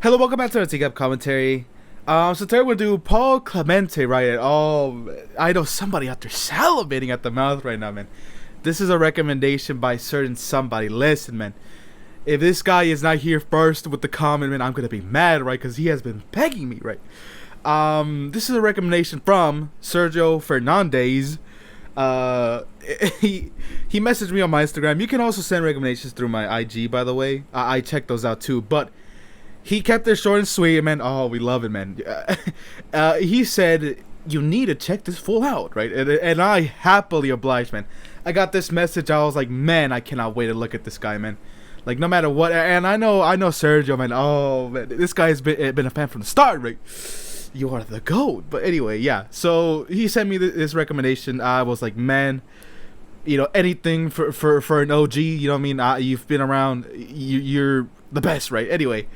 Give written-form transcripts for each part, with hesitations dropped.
Hello, welcome back to our TCAP commentary. So today we'll do PauL Clemente, right? Oh, I know somebody out there salivating at the mouth right now, man. This is a recommendation by certain somebody. Listen, man. If this guy is not here first with the comment, man, I'm gonna be mad, right? Because he has been begging me, right? This is a recommendation from Sergio Fernandez. He messaged me on my Instagram. You can also send recommendations through my IG, by the way. I checked those out too, but he kept it short and sweet, man. Oh, we love it, man. He said, you need to check this full out, right? And I happily obliged, man. I got this message. I was like, man, I cannot wait to look at this guy, man. Like, no matter what. And I know Sergio, man. Oh, man, this guy has been a fan from the start, right? You are the GOAT. But anyway, yeah. So he sent me this recommendation. I was like, man, you know, anything for an OG. You know what I mean? You've been around. You're the best, right? Anyway.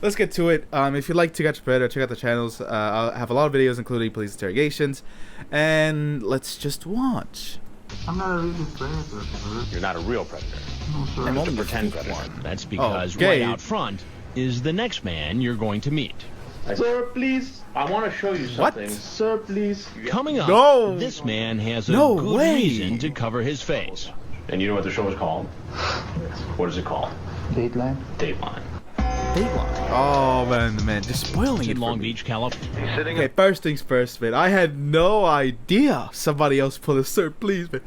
Let's get to it. If you'd like to catch better, check out the channels. I'll have a lot of videos, including police interrogations. And let's just watch. I'm not a real predator. You're not a real predator. No, sir. I'm only pretend one. That's because right out front is the next man you're going to meet. Sir, please. I want to show you something. What? Sir, please. Coming up, No. this man has a No good way. reason to cover his face. And you know what the show is called? What is it called? Dateline. Dateline. Oh, man, just spoiling it In for Long me. Beach, California. Okay, first things first, man. I had no idea somebody else pulled a sir, please, man.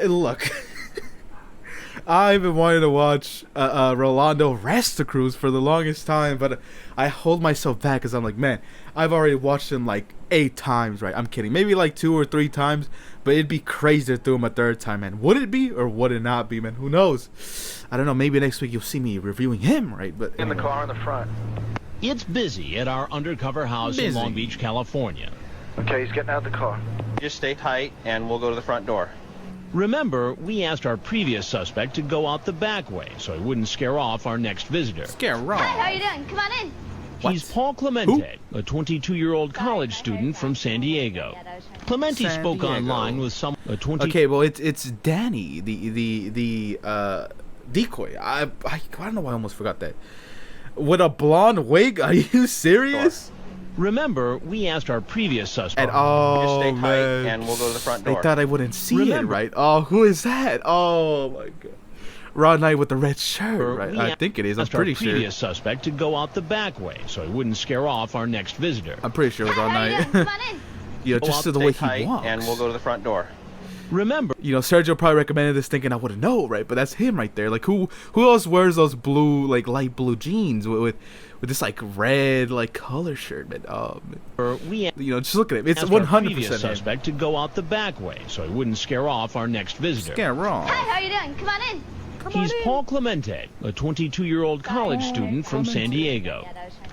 Look. I've been wanting to watch Rolando Resta Cruz for the longest time, but I hold myself back because I'm like, man, I've already watched him like 8 times, right? I'm kidding. Maybe like 2 or 3 times, but it'd be crazy to do him a 3rd time, man. Would it be or would it not be, man? Who knows? I don't know. Maybe next week you'll see me reviewing him, right? But In the car in the front. It's busy at our undercover house in Long Beach, California. Okay, he's getting out of the car. Just stay tight and we'll go to the front door. Remember, we asked our previous suspect to go out the back way so he wouldn't scare off our next visitor. Scare wrong. Hi, how you doing? Come on in. He's PauL Clemente, a 22-year-old college student from San Diego. Clemente San spoke Diego. online with some Okay, well it's Danny, the decoy. I don't know why I almost forgot that. With a blonde wig? Are you serious? Remember, we asked our previous suspect. And oh Just stay tight man, and we'll go to the front they door. thought I wouldn't see it, Remember- right? Oh, who is that? Oh my god, Ron Knight with the red shirt, right? We I think it is. I'm asked our pretty sure. previous suspect to go out the back way so he wouldn't scare off our next visitor. I'm pretty sure it was Ron Hi, how you Knight. doing? Come on in. You know, Go just out, to the stay way tight, he walks. and we'll go to the front door. Remember, You know, Sergio probably recommended this thinking I wouldn't know, right? But that's him right there. Like, who else wears those blue, like, light blue jeans with this, like, red, like, color shirt, man? Oh, man. we You know, just look at him. It's asked our 100% previous him. suspect to go out the back way so he wouldn't scare off our next visitor. Scare wrong. Hi, how you doing? Come on in. He's PauL Clemente, a 22-year-old college student from San Diego.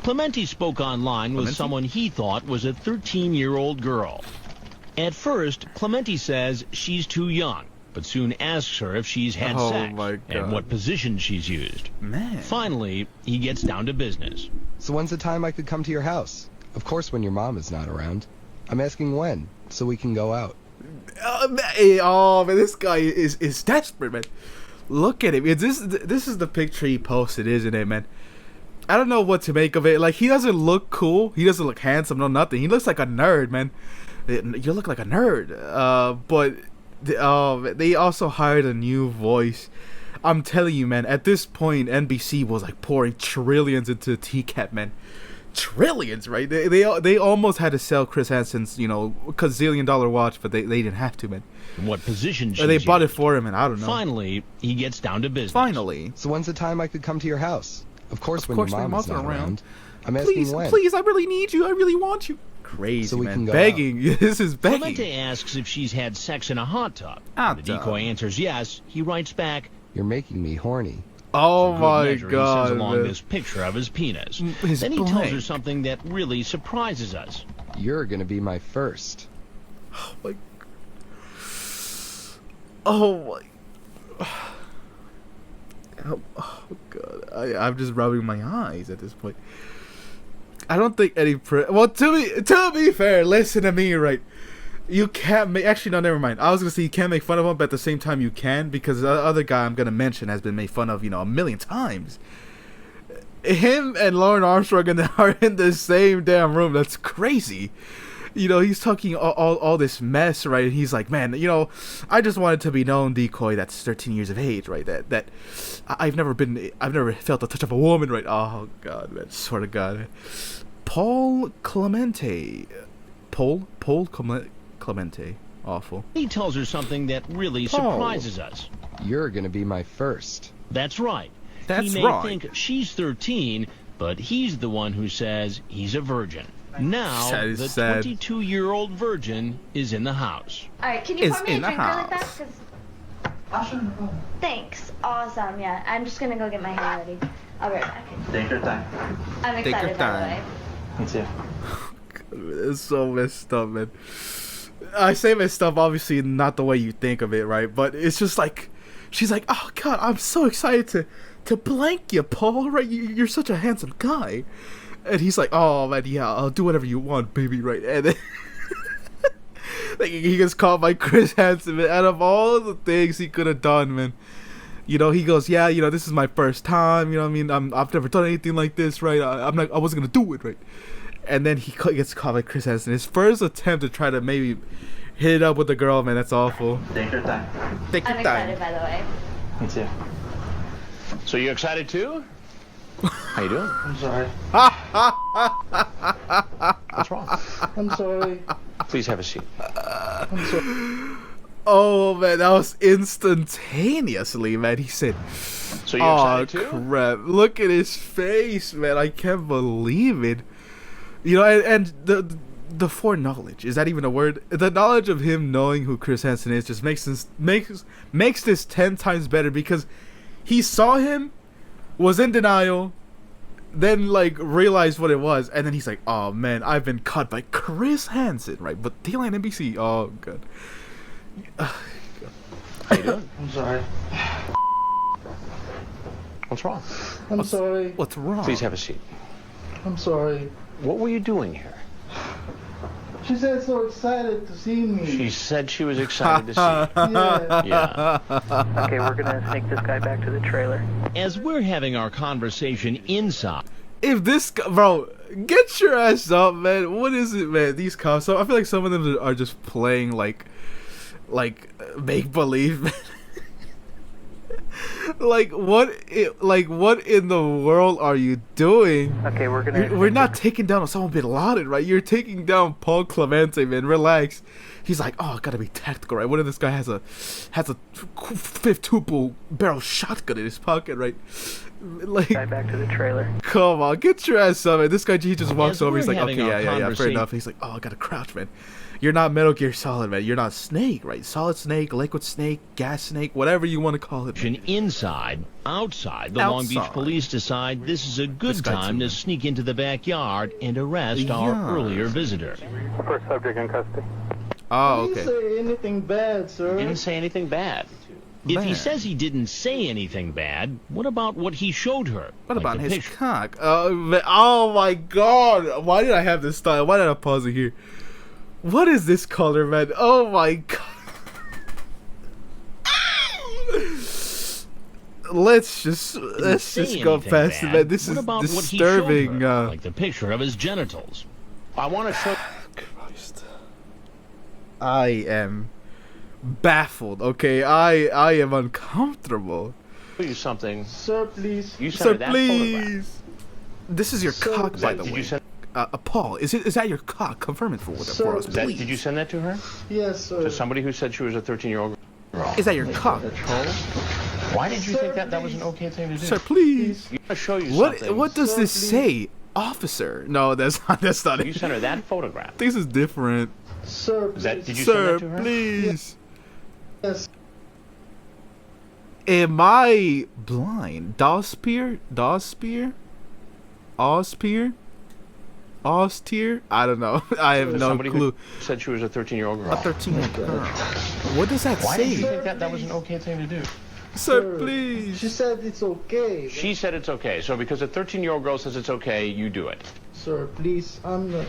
Clemente spoke online with Clemente? someone he thought was a 13-year-old girl. At first, Clemente says she's too young, but soon asks her if she's had Oh sex my and God. what position she's used. Man. Finally, he gets down to business. So when's the time I could come to your house? Of course when your mom is not around. I'm asking when, so we can go out. Oh man, this guy is desperate, man. Look at him. This is the picture he posted, isn't it, man? I don't know what to make of it. Like, he doesn't look cool. He doesn't look handsome. No, nothing. He looks like a nerd, man. You look like a nerd. But they also hired a new voice. I'm telling you, man. At this point, NBC was like pouring trillions into TCAP, man. Trillions, right? They almost had to sell Chris Hansen's, you know, $1 watch, but they didn't have to, man. And what position she's Or they bought it used. for him, and I don't know. Finally, he gets down to business. Finally. So when's the time I could come to your house? Of course when course your when mom is your not mom's not around. I'm asking Please, when. please, I really need you. I really want you. Crazy, So we man. can go Begging. This is begging. Clemente asks if she's had sex in a hot tub. Hot The decoy tub. answers yes. He writes back, You're making me horny. Oh good my measure, he god. sends along man. this picture of his penis. His Then he tells her blank. something that really surprises us. You're gonna be my first. Like, oh my. Oh god. I'm just rubbing my eyes at this point. I don't think any well, to be fair, listen to me, right? You can't make, actually no, never mind. I was gonna say you can't make fun of him, but at the same time you can, because the other guy I'm gonna mention has been made fun of, you know, a million times. him and Lauren Armstrong are in the same damn room. That's crazy. You know, he's talking all this mess, right? And he's like, man, you know, I just wanted to be known, decoy. That's 13 years of age, right? That I've never felt the touch of a woman, right? Oh God, man, swear to God, man. PauL Clemente, PauL Clemente, awful. He tells her something that really surprises us. You're gonna be my first. That's right. That's he may right. think she's 13, but he's the one who says he's a virgin. Now, That is the sad. 22-year-old virgin is in the house. All right, can you Is pour me a in the drink really house. fast? 'Cause- Thanks. Awesome. Yeah, I'm just gonna go get my hair ready. I'll be right back. Take your time. I'm Take your excited, by the time. way. Me too. It's so messed up, man. I say messed up, obviously not the way you think of it, right? But it's just like, she's like, oh God, I'm so excited to blank you, Paul, right? You're such a handsome guy. And he's like, oh man, yeah, I'll do whatever you want, baby, right? And then like, he gets caught by Chris Hansen, man. Out of all the things he could have done, man, you know, he goes, yeah, you know, this is my first time, you know what I mean? I've never done anything like this, right? I wasn't gonna do it, right? And then he gets caught by Chris Hansen. His first attempt to try to maybe hit it up with the girl, man, that's awful. Take your time. Take I'm your time. excited, by the way. Me too. So you excited too? How you doing? I'm sorry. What's wrong? I'm sorry. Please have a seat. I'm sorry. Oh man, that was instantaneously, man. He said, So you "Oh excited too? crap! Look at his face, man. I can't believe it." You know, and the foreknowledge, is that even a word? The knowledge of him knowing who Chris Hansen is just makes this 10 times better, because he saw him, was in denial, then like realized what it was, and then he's like, "Oh man, I've been caught by Chris Hansen, right?" But Dayline NBC, oh god. How you doing? I'm sorry. What's wrong? I'm sorry. What's wrong? Please have a seat. I'm sorry. What were you doing here? She said so excited to see me. She said she was excited to see you. Yeah. Yeah. Okay, we're gonna sneak this guy back to the trailer. As we're having our conversation inside, If this bro, get your ass up, man. What is it, man? These cops. So I feel like some of them are just playing like make believe. Like what in the world are you doing? Okay, We're not taking down Osama bin Laden, right? You're taking down PauL Clemente, man. Relax. He's like, oh, gotta be tactical, right? What if this guy has a fifth tuple barrel shotgun in his pocket, right? Like, guy back to the trailer. come on, get your ass up, man. This guy, he just walks As over. He's we're like, having okay, our yeah, fair conversation- enough. He's like, oh, I gotta crouch, man. You're not Metal Gear Solid, man. You're not Snake, right? Solid Snake, Liquid Snake, Gas Snake, whatever you want to call it. man. inside, outside, the Long Beach Outside. police decide this is a This good guy time too. to sneak into the backyard and arrest Yeah. our earlier visitor. First subject in custody. Oh, Didn't okay. say anything bad, sir. Didn't say anything bad. If he Man. says he didn't say anything bad, what about what he showed her? What Like about the his picture. cock? Oh my god! Why did I have this style? Why did I pause it here? What is this color, man? Oh my god! Let's just say go anything past it, bad. man. This What is about what he showed disturbing. her? Like the picture of his genitals. I want to show Christ. I am baffled. Okay, I am uncomfortable. you something. Sir, please. You sent Sir, her that photograph. please. This is your Sir, cock, by Did the you way. send- Paul, is that your cock? Confirm it for Sir, us, Is that, please. did you send that to her? Yes, sir. To somebody who said she was a 13-year-old girl? Is that your cock, Paul? Why did you Sir, think that was please. an okay thing to do? Sir, please. You want to show you What something. what does Sir, this please. say? Officer? No, that's not You it. sent her that photograph. This is different. Sir, please. Did you Sir, send that to her? please. Yes. Am I blind? Dawspear? Austier? I don't know. I have no Somebody clue. who said she was a 13-year-old girl. A 13-year-old girl. What does that Why did you say? think that was an okay thing to do? Sir, please. She said it's okay. She said it's okay. So because a 13-year-old girl says it's okay, you do it. Sir, please. I'm not.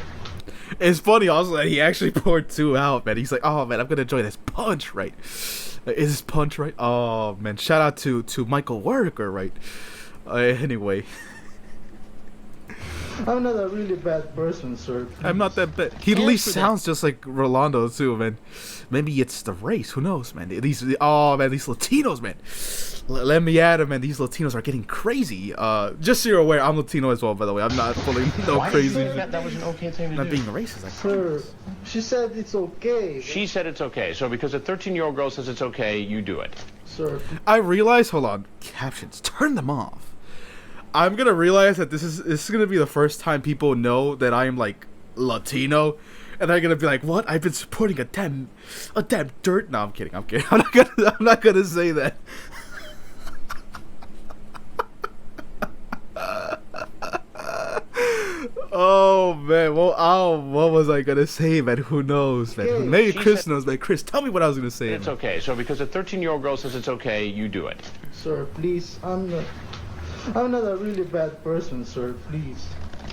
It's funny also that he actually poured two out, man. He's like, oh man, I'm gonna enjoy this punch, right? Is this punch right? Oh man, shout out to Michael Worker, right? Anyway, I'm not a really bad person, sir. I'm not that bad. He at least sounds just like Rolando too, man. Maybe it's the race. Who knows, man? These Latinos, man. Let me add them, man. These Latinos are getting crazy. Just so you're aware, I'm Latino as well, by the way. I'm not pulling no crazy. That was an okay thing to do. Not being racist. Sir, she said it's okay. She said it's okay. So because a 13-year-old girl says it's okay, you do it. Sir. I realize. Hold on. Captions. Turn them off. I'm gonna realize that this is gonna be the first time people know that I am like Latino, and they're gonna be like, "What? I've been supporting a damn dirt." No, I'm kidding. I'm not gonna say that. Oh man, well, what was I gonna say, man? Who knows, man? Maybe Chris knows, man. Chris, tell me what I was gonna say. It's okay. So because a 13-year-old girl says it's okay, you do it. Sir, please, I'm not a really bad person, sir. Please.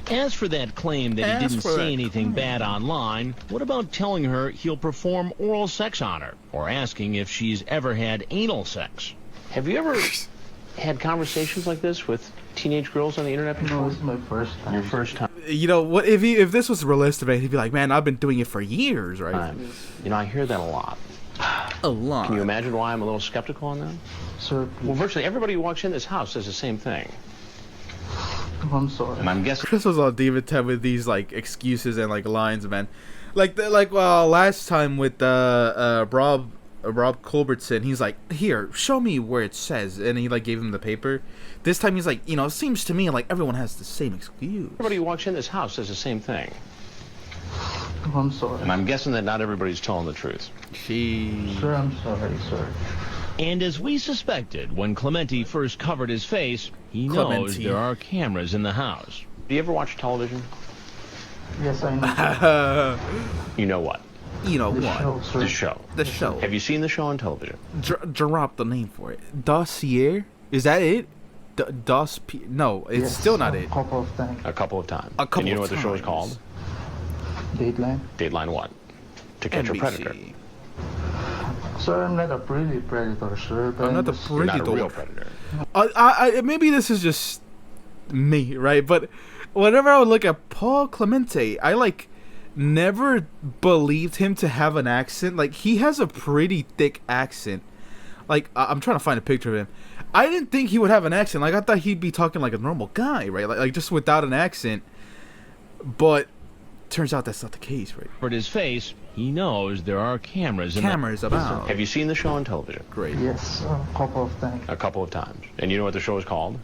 As for that claim that he didn't say anything bad online, what about telling her he'll perform oral sex on her, or asking if she's ever had anal sex? Have you ever had conversations like this with teenage girls on the internet before? No, it's my first time. Your first time? You know what? If this was realistic, man, he'd be like, "Man, I've been doing it for years, right?" You know, I hear that a lot. A lot. Can you imagine why I'm a little skeptical on that? Sir, please. Well, virtually everybody who walks in this house says the same thing. I'm sorry. And I'm guessing Chris was on David Ted with these like excuses and like lines, man. Last time with Rob Culbertson, he's like, "Here, show me where it says," and he like gave him the paper. This time he's like, "It seems to me like everyone has the same excuse." everybody who walks in this house says the same thing. I'm sorry. And I'm guessing that not everybody's telling the truth. Sir, I'm sorry, sir. And as we suspected, when Clemente first covered his face, he knows there are cameras in the house. Do you ever watch television? Yes, I know. You know what? You know The what? show, sir. The show. The show. Have you seen the show on television? Drop the name for it. Dossier? Is that it? No, it's Yes, still not a it. couple of times. A couple of times. A couple and you know of what the show is times. called? Dateline. Dateline what? To Catch a Predator. NBC. Sir, I'm not a really predator, sir. But I'm not a You're not a predator. real predator. Maybe this is just me, right? But whenever I would look at PauL Clemente, I like never believed him to have an accent. Like, he has a pretty thick accent. Like, I'm trying to find a picture of him. I didn't think he would have an accent. Like, I thought he'd be talking like a normal guy, right? Like just without an accent. But turns out that's not the case, right? For his face, he knows there are cameras in Cameras about. Have you seen the show on television? Great. Yes, a couple of times. A couple of times. And you know what the show is called?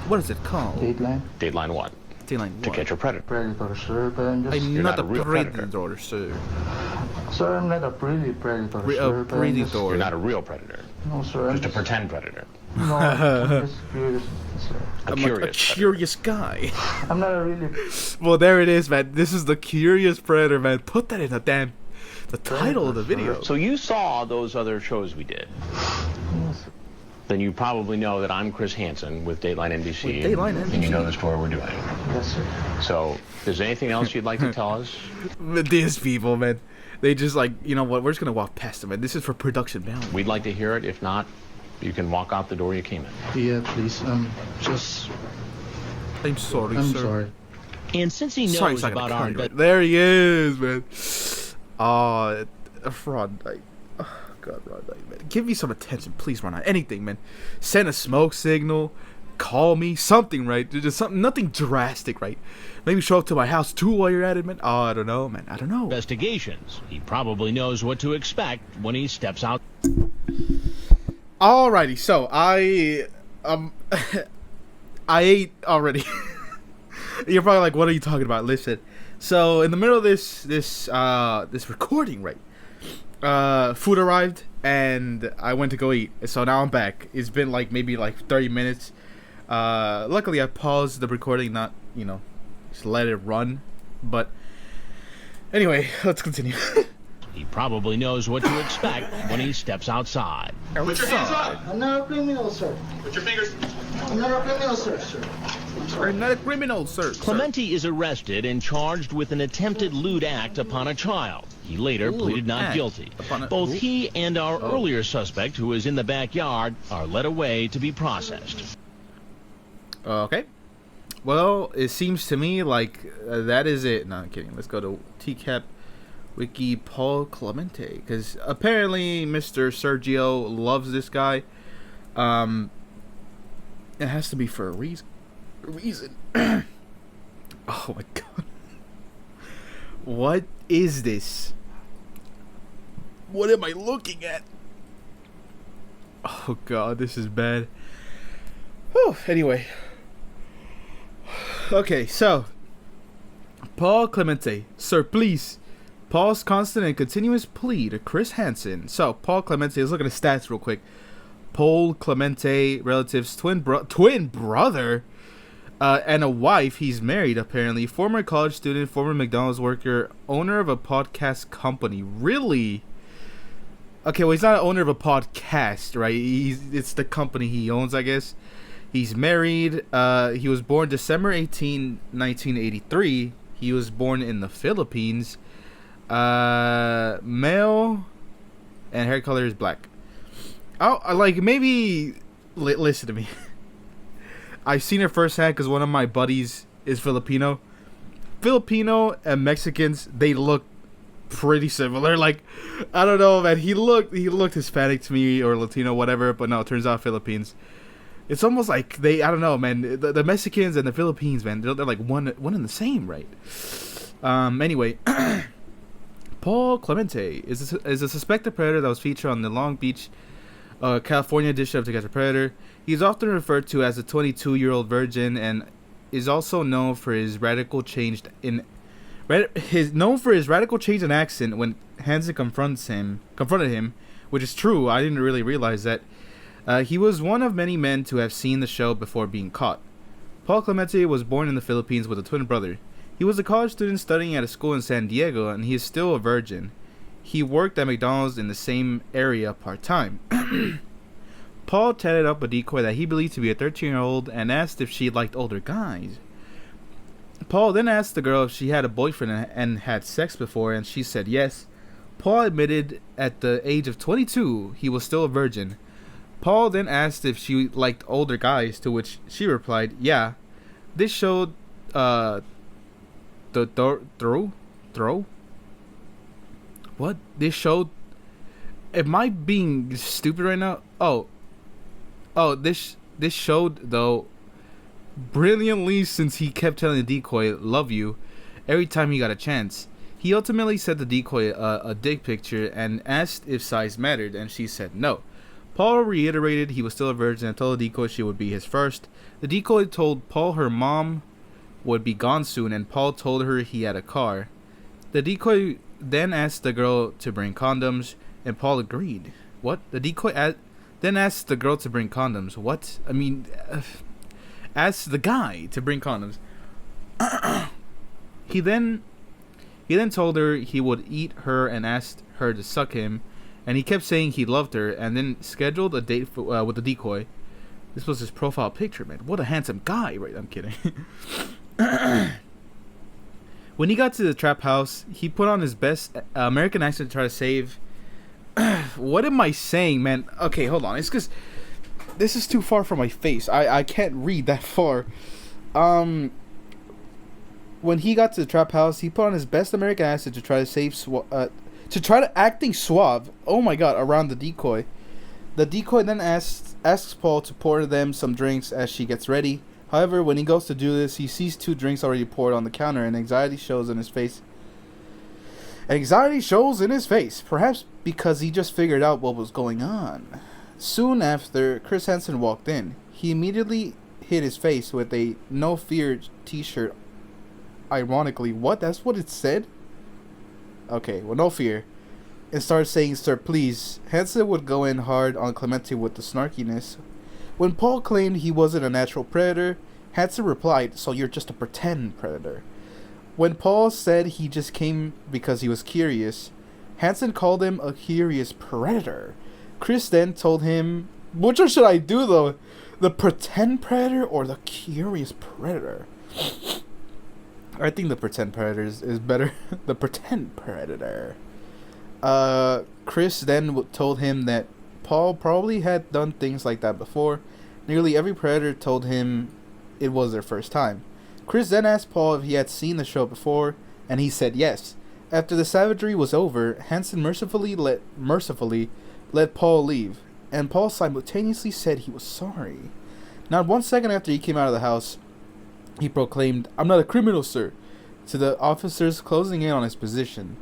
What is it called? Dateline. Dateline what? Dateline To what? Catch a Predator. Predator, sir. But I'm just. I'm You're not not a a real predator, sir. Sir, I'm not a really predator, sir. But I'm just- Predator. You're not a real predator. No, sir. I'm Just a pretend predator. No, I'm just curious, sir. A I'm curious like a predator. curious guy. I'm not a really Well, there it is, man. This is the Curious Predator, man. Put that in the title of the video. So you saw those other shows we did. Yes. Then you probably know that I'm Chris Hansen with Dateline NBC. With Dateline And NBC. you know the story we're doing. Yes, sir. So, is there anything else you'd like to tell us? But these people, man, they just like, you know what? We're just gonna walk past them, man. This is for production value. We'd like to hear it. If not, you can walk out the door you came in. Yeah, please. Just. I'm sorry, I'm sir. sorry. And since he Sorry, knows it's not gonna about our cut you, right? There he is, man. Ron Knight. Oh, God, Ron Knight, man. Give me some attention, please, Ron Knight. Anything, man. Send a smoke signal. Call me. Something, right? Just something, nothing drastic, right? Maybe show up to my house, too, while you're at it, man. Oh, I don't know, man. I don't know. investigations, he probably knows what to expect when he steps out. Alrighty, so I ate already. You're probably like, what are you talking about? Listen, so in the middle of this recording, right? Food arrived and I went to go eat. So now I'm back. It's been like maybe like 30 minutes. Luckily I paused the recording, not, just let it run. But anyway, let's continue. He probably knows what to expect when he steps outside. Put your hands up. I'm not a criminal, sir. Put your fingers. I'm not a criminal, sir. I'm not a criminal, sir. Clemente is arrested and charged with an attempted lewd act upon a child. He later pleaded not guilty. Both he and our earlier suspect, who is in the backyard, are led away to be processed. Okay. Well, it seems to me like that is it. No, I'm kidding. Let's go to TCAP Wiki PauL Clemente, because apparently Mr. Sergio loves this guy. It has to be for a reason. Oh my god. What is this? What am I looking at? Oh god, this is bad. Whew, anyway. Okay, so PauL Clemente, sir, please. PauL's constant and continuous plea to Chris Hansen. So PauL Clemente, let's look at his stats real quick. PauL Clemente, relatives, twin brother, and a wife. He's married apparently. Former college student, former McDonald's worker, owner of a podcast company. Really? Okay, well, he's not an owner of a podcast, right? It's the company he owns, I guess. He's married. He was born December 18, 1983. He was born in the Philippines. Male, and hair color is black. Oh, like, maybe listen to me. I've seen it firsthand because one of my buddies is Filipino. Filipino and Mexicans, they look pretty similar. Like, I don't know, man. He looked Hispanic to me, or Latino, whatever. But no, it turns out Philippines. It's almost like I don't know, man. The Mexicans and the Philippines, man, they're like one and the same, right? Anyway, PauL Clemente is a suspected predator that was featured on the Long Beach, California edition of To Catch a Predator. He's often referred to as a 22-year-old virgin, and is also known for his radical change in accent when Hansen confronted him, which is true. I didn't really realize that. He was one of many men to have seen the show before being caught. PauL Clemente was born in the Philippines with a twin brother. He was a college student studying at a school in San Diego, and he is still a virgin. He worked at McDonald's in the same area part-time. Paul tatted up a decoy that he believed to be a 13-year-old and asked if she liked older guys. Paul then asked the girl if she had a boyfriend and had sex before, and she said yes. Paul admitted at the age of 22 he was still a virgin. Paul then asked if she liked older guys, to which she replied, yeah. This showed what? This showed... Am I being stupid right now? This showed, though, brilliantly, since he kept telling the decoy, love you, every time he got a chance. He ultimately sent the decoy a dick picture and asked if size mattered, and she said no. Paul reiterated he was still a virgin and told the decoy she would be his first. The decoy told Paul her mom would be gone soon, and Paul told her he had a car. The decoy then asked the girl to bring condoms, and Paul agreed. What? The decoy then asked the girl to bring condoms. What? I mean, asked the guy to bring condoms. He then told her he would eat her and asked her to suck him, and he kept saying he loved her, and then scheduled a date with the decoy. This was his profile picture, man. What a handsome guy, right? I'm kidding. When he got to the trap house, he put on his best American accent to try to save... What am I saying, man? Okay, hold on. It's because this is too far from my face. I can't read that far. When he got to the trap house, he put on his best American accent to try to save... acting suave. Oh my god, around the decoy. The decoy then asks Paul to pour them some drinks as she gets ready. However, when he goes to do this, he sees 2 drinks already poured on the counter, and anxiety shows in his face. Perhaps because he just figured out what was going on. Soon after, Chris Hansen walked in. He immediately hit his face with a No Fear t-shirt. Ironically, what? That's what it said? Okay, well, no fear. And started saying, sir, please. Hansen would go in hard on Clemente with the snarkiness. When Paul claimed he wasn't a natural predator, Hansen replied, so you're just a pretend predator. When Paul said he just came because he was curious, Hansen called him a curious predator. Chris then told him, which one should I do though? The pretend predator or the curious predator? I think the pretend predator is better. The pretend predator. Chris then told him that Paul probably had done things like that before. Nearly every predator told him it was their first time. Chris then asked Paul if he had seen the show before, and he said yes. After the savagery was over, Hansen mercifully let Paul leave, and Paul simultaneously said he was sorry. Not 1 second after he came out of the house, he proclaimed, "I'm not a criminal, sir," to the officers closing in on his position.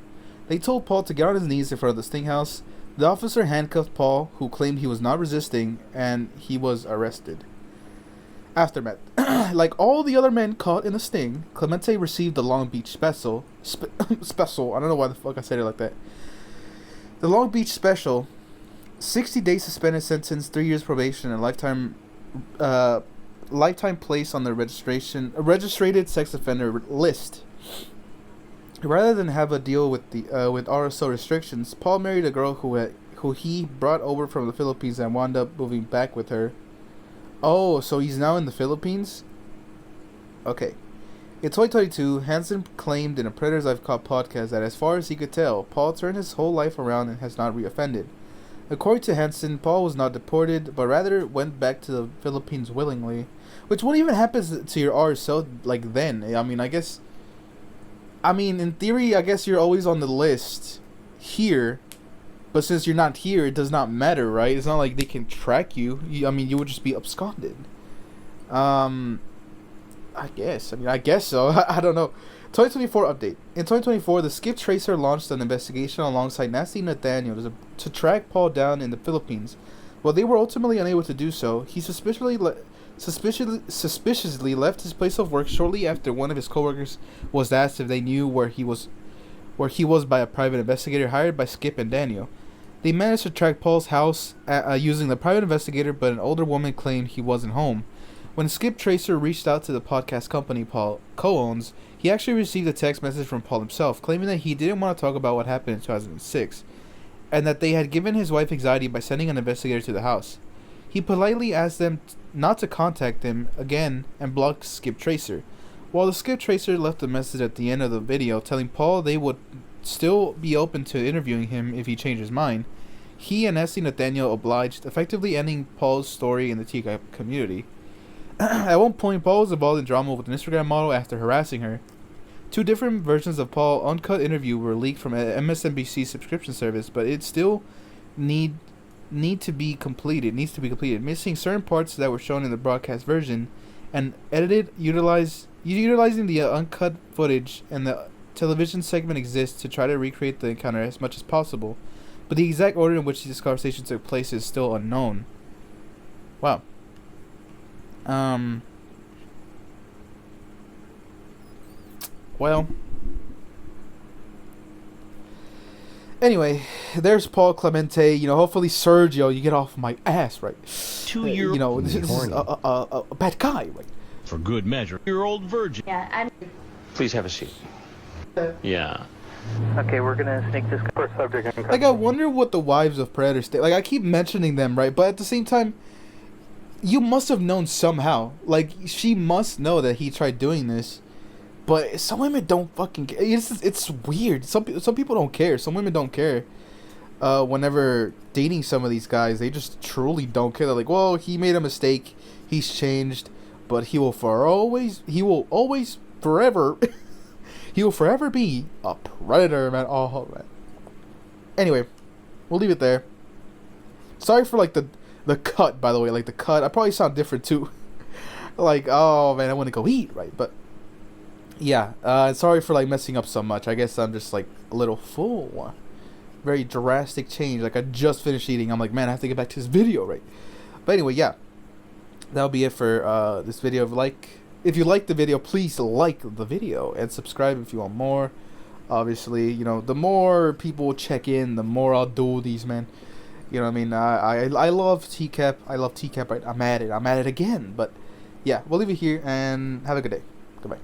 They told Paul to get on his knees in front of the sting house. The officer handcuffed Paul, who claimed he was not resisting, and he was arrested. Aftermath. Like all the other men caught in the sting, Clemente received the Long Beach special. Special. I don't know why the fuck I said it like that. The Long Beach special, 60-day suspended sentence, 3 years probation, and lifetime place on the registered sex offender list. Rather than have a deal with the with RSO restrictions, Paul married a girl who he brought over from the Philippines and wound up moving back with her. Oh, so he's now in the Philippines? Okay. In 2022, Hansen claimed in a Predators I've Caught podcast that as far as he could tell, Paul turned his whole life around and has not reoffended. According to Hansen, Paul was not deported, but rather went back to the Philippines willingly. Which, what even happens to your RSO, like, then? I mean, in theory, I guess you're always on the list here. But since you're not here, it does not matter, right? It's not like they can track you. You would just be absconded. I guess so. I don't know. 2024 update. In 2024, the Skip Tracer launched an investigation alongside Nasty Nathaniel to track Paul down in the Philippines. While they were ultimately unable to do so, he suspiciously left his place of work shortly after one of his coworkers was asked if they knew where he was by a private investigator hired by Skip and Daniel. They managed to track Paul's house using the private investigator, but an older woman claimed he wasn't home. When Skip Tracer reached out to the podcast company Paul co-owns, he actually received a text message from Paul himself, claiming that he didn't want to talk about what happened in 2006, and that they had given his wife anxiety by sending an investigator to the house. He politely asked them not to contact him again and blocked Skip Tracer. While the Skip Tracer left a message at the end of the video telling Paul they would still be open to interviewing him if he changed his mind, he and Essie Nathaniel obliged, effectively ending Paul's story in the TCAP community. At one point, Paul was involved in drama with an Instagram model after harassing her. 2 different versions of Paul's uncut interview were leaked from MSNBC subscription service, but it still needs to be completed, missing certain parts that were shown in the broadcast version and edited, utilizing the uncut footage, and the television segment exists to try to recreate the encounter as much as possible, but the exact order in which this conversation took place is still unknown. Wow. Well. Anyway, there's PauL Clemente. Hopefully, Sergio, you get off my ass, right? 2 years. This is a bad guy, right? For good measure. Year-old virgin. Yeah, Please have a seat. Yeah. Okay, we're gonna sneak this first subject. Like, I wonder what the wives of Predators think. Like, I keep mentioning them, right? But at the same time, you must have known somehow. Like, she must know that he tried doing this. But some women don't fucking care. It's weird. Some people don't care. Some women don't care. Whenever dating some of these guys, they just truly don't care. They're like, well, he made a mistake. He's changed. But he will forever be a predator, man. Oh, man. Anyway, we'll leave it there. Sorry for, like, the cut, by the way. Like, the cut. I probably sound different, too. Like, oh, man, I want to go eat, right? But, yeah. Sorry for, like, messing up so much. I guess I'm just, like, a little full. Very drastic change. Like, I just finished eating. I'm like, man, I have to get back to this video, right? But anyway, yeah. That'll be it for this video. If you like the video, please like the video and subscribe if you want more. Obviously, the more people check in, the more I'll do these, man. You know what I mean? I love TCAP. I love TCAP, right? I'm at it again. But yeah, we'll leave it here and have a good day. Goodbye.